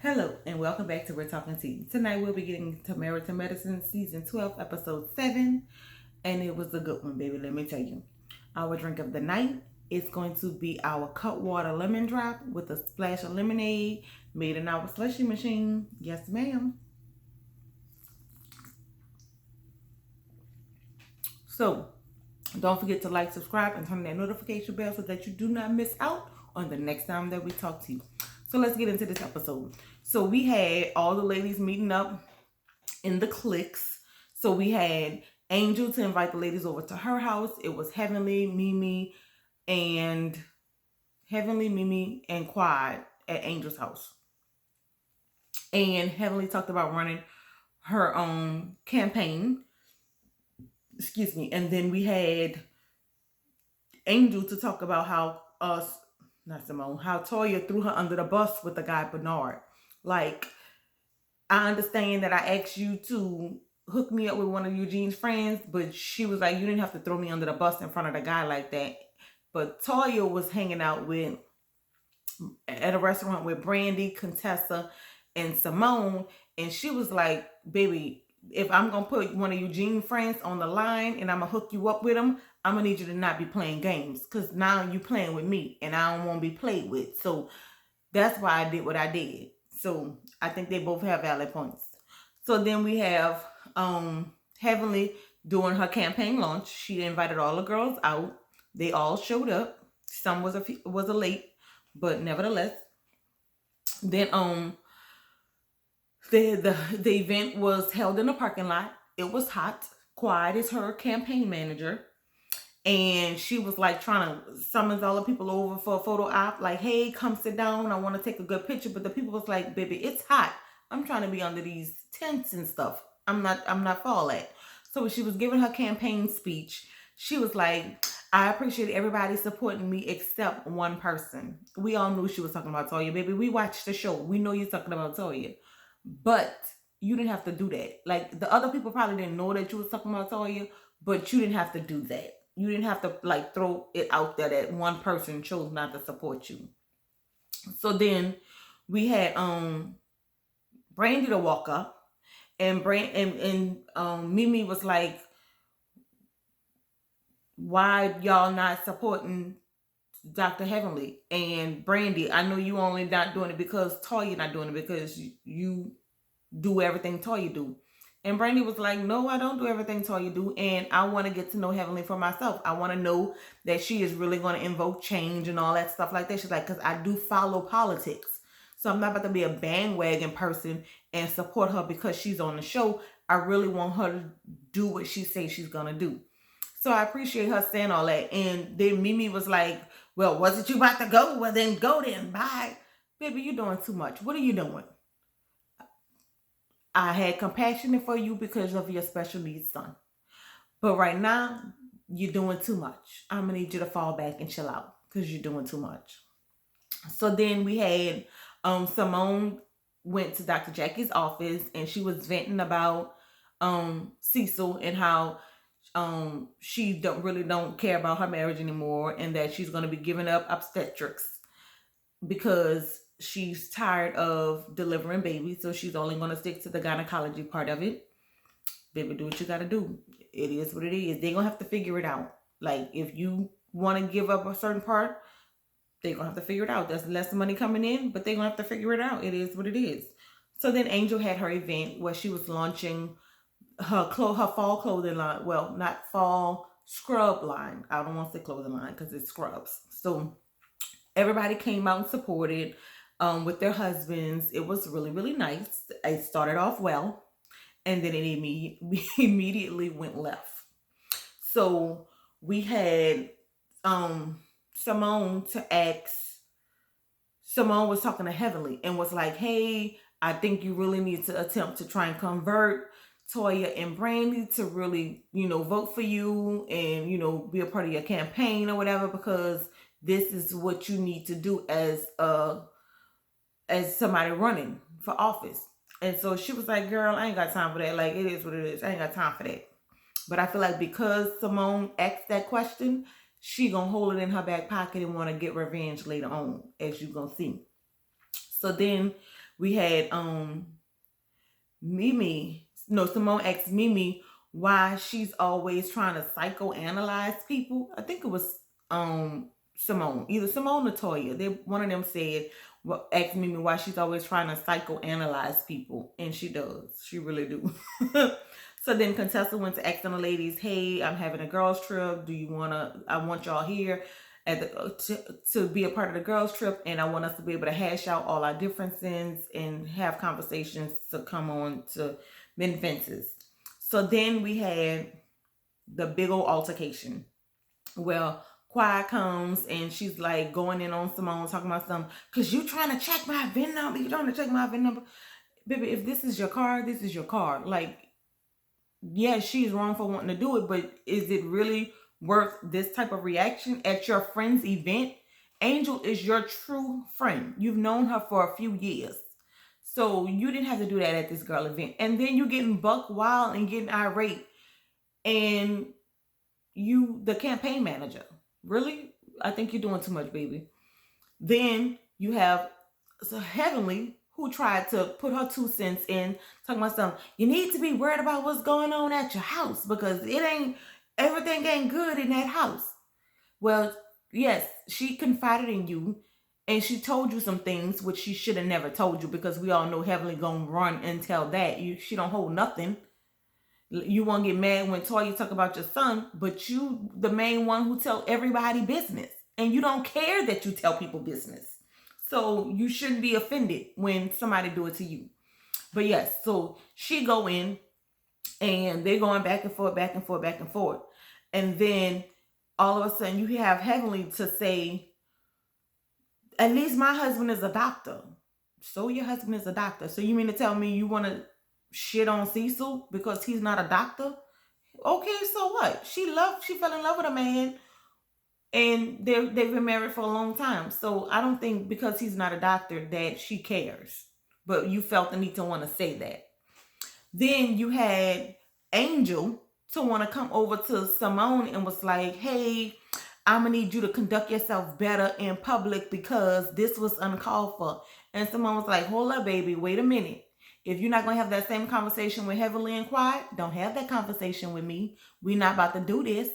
Hello and welcome back to We're Talking Tea. Tonight we'll be getting to Married to Medicine Season 12, Episode 7. And it was a good one, baby, let me tell you. Our drink of the night is going to be our cut water lemon drop with a splash of lemonade made in our slushy machine. Yes, ma'am. So, don't forget to like, subscribe, and turn that notification bell so that you do not miss out on the next time that we talk to you. So let's get into this episode. So we had all the ladies meeting up in the cliques. So we had Angel to invite the ladies over to her house. It was and Mimi and Quad at Angel's house. And Heavenly talked about running her own campaign. Excuse me. And then we had Angel to talk about how how Toya threw her under the bus with the guy Bernard. Like, I understand that I asked you to hook me up with one of Eugene's friends, but she was like, you didn't have to throw me under the bus in front of the guy like that. But Toya was hanging out at a restaurant with Brandy, Contessa, and Simone, and she was like, baby, if I'm gonna put one of Eugene's friends on the line and I'm gonna hook you up with them, I'm gonna need you to not be playing games, because now you playing with me and I don't want to be played with. So that's why I did what I did. So I think they both have valid points. So then we have Heavenly doing her campaign launch. She invited all the girls out. They all showed up. Some was a late, but nevertheless. Then the event was held in a parking lot. It was hot. Quiet is her campaign manager. And she was like trying to summons all the people over for a photo op, like, hey, come sit down, I want to take a good picture. But the people was like, baby, it's hot, I'm trying to be under these tents and stuff. I'm not for all that. So she was giving her campaign speech. She was like, I appreciate everybody supporting me except one person. We all knew she was talking about Toya, baby. We watched the show, we know you're talking about Toya, but you didn't have to do that. Like, the other people probably didn't know that you was talking about Toya, but you didn't have to do that. You didn't have to like throw it out there that one person chose not to support you. So then we had Brandy to walk up, and Mimi was like, why y'all not supporting Dr. Heavenly? And Brandy, I know you only not doing it because Toya not doing it, because you do everything Toya do. And Brandy was like, no, I don't do everything Toya do. And I want to get to know Heavenly for myself. I want to know that she is really going to invoke change and all that stuff like that. She's like, because I do follow politics. So I'm not about to be a bandwagon person and support her because she's on the show. I really want her to do what she says she's going to do. So I appreciate her saying all that. And then Mimi was like, well, wasn't you about to go? Well, then go then. Bye. Baby, you're doing too much. What are you doing? I had compassion for you because of your special needs son. But right now, you're doing too much. I'm going to need you to fall back and chill out because you're doing too much. So then we had Simone went to Dr. Jackie's office, and she was venting about Cecil and how she don't care about her marriage anymore, and that she's going to be giving up obstetrics because she's tired of delivering babies, so she's only going to stick to the gynecology part of it. Baby, do what you got to do. It is what it is. They're going to have to figure it out. Like, if you want to give up a certain part, they're going to have to figure it out. There's less money coming in, but they're going to have to figure it out. It is what it is. So then Angel had her event where she was launching her fall clothing line. Well, not fall, scrub line. I don't want to say clothing line because it's scrubs. So everybody came out and supported with their husbands. It was really, really nice. It started off well, and then it immediately went left. So we had Simone to ask. Simone was talking to Heavenly and was like, hey, I think you really need to attempt to try and convert Toya and Brandy to really, vote for you and, be a part of your campaign or whatever, because this is what you need to do as somebody running for office. And so she was like, girl, I ain't got time for that. Like, it is what it is. I ain't got time for that. But I feel like because Simone asked that question, she gonna hold it in her back pocket and want to get revenge later on, as you gonna see. So then We had Simone asked Mimi why she's always trying to psychoanalyze people. I think it was Simone, either Simone or Toya. One of them said, well, asked Mimi why she's always trying to psychoanalyze people, and she does. She really do. So then Contessa went to ask the ladies, "Hey, I'm having a girls trip. Do you wanna? I want y'all here at to be a part of the girls trip, and I want us to be able to hash out all our differences and have conversations to come on to mend fences." So then we had the big old altercation. Well, Quiet comes and she's like going in on Simone, talking about something, because you trying to check my VIN number. You trying to check my VIN number. Baby, if this is your car, this is your car. Like, yeah, she's wrong for wanting to do it, but is it really worth this type of reaction at your friend's event? Angel is your true friend. You've known her for a few years. So you didn't have to do that at this girl event. And then you getting buck wild and getting irate. And you, the campaign manager. Really? I think you're doing too much, baby. Then you have Heavenly, who tried to put her 2 cents in, talking about something. You need to be worried about what's going on at your house because everything ain't good in that house. Well, yes, she confided in you and she told you some things which she should have never told you, because we all know Heavenly gonna run and tell that. She don't hold nothing. You won't get mad when Toya talk about your son, but you the main one who tell everybody business. And you don't care that you tell people business. So you shouldn't be offended when somebody do it to you. But yes, so she go in and they're going back and forth, back and forth, back and forth. And then all of a sudden you have Heavenly to say, at least my husband is a doctor. So your husband is a doctor. So you mean to tell me you want to shit on Cecil because he's not a doctor? Okay, so what? She fell in love with a man, and they've been married for a long time. So I don't think because he's not a doctor that she cares. But you felt the need to want to say that. Then you had Angel to want to come over to Simone and was like, "Hey, I'm gonna need you to conduct yourself better in public because this was uncalled for." And Simone was like, "Hold up, baby, wait a minute. If you're not gonna have that same conversation with Heavenly and Quiet, don't have that conversation with me. We're not about to do this."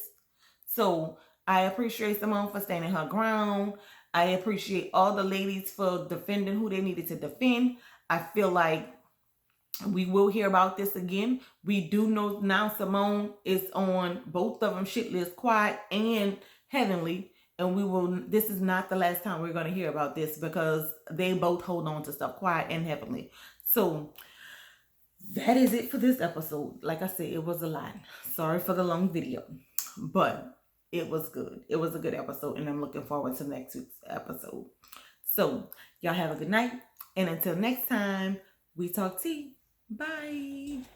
So I appreciate Simone for standing her ground. I appreciate all the ladies for defending who they needed to defend. I feel like we will hear about this again. We do know now Simone is on both of them, Shitless, Quiet, and Heavenly. And this is not the last time we're going to hear about this because they both hold on to stuff, Quiet and Heavenly. So that is it for this episode. Like I said, it was a lot. Sorry for the long video, but it was good. It was a good episode, and I'm looking forward to next week's episode. So y'all have a good night, and until next time, we talk tea. Bye.